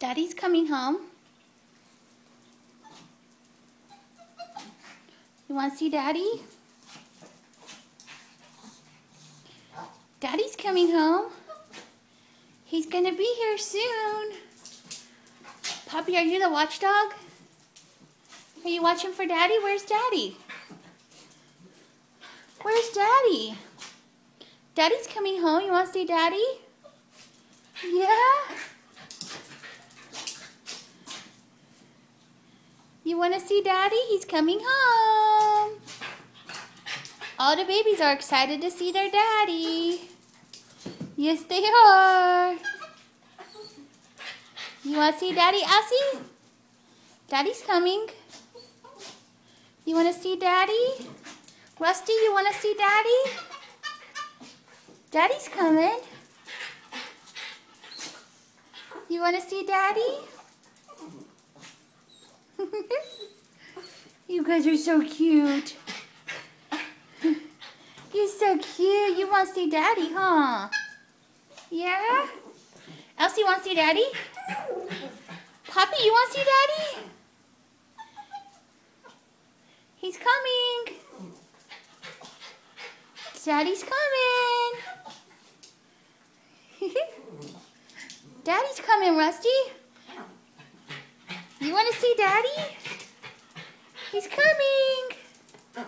Daddy's coming home. You want to see Daddy? Daddy's coming home. He's going to be here soon. Puppy, are you the watchdog? Are you watching for Daddy? Where's Daddy? Where's Daddy? Daddy's coming home. You want to see Daddy? Yeah? You want to see Daddy? He's coming home. All the babies are excited to see their daddy. Yes, they are. You want to see Daddy, Elsie? Daddy's coming. You want to see Daddy? Rusty, you want to see Daddy? Daddy's coming. You want to see Daddy? You guys are so cute. You're so cute. You want to see Daddy, huh? Yeah? Elsie, want to see Daddy? Poppy, you want to see Daddy? He's coming. Daddy's coming. Daddy's coming, Rusty. You want to see Daddy? He's coming.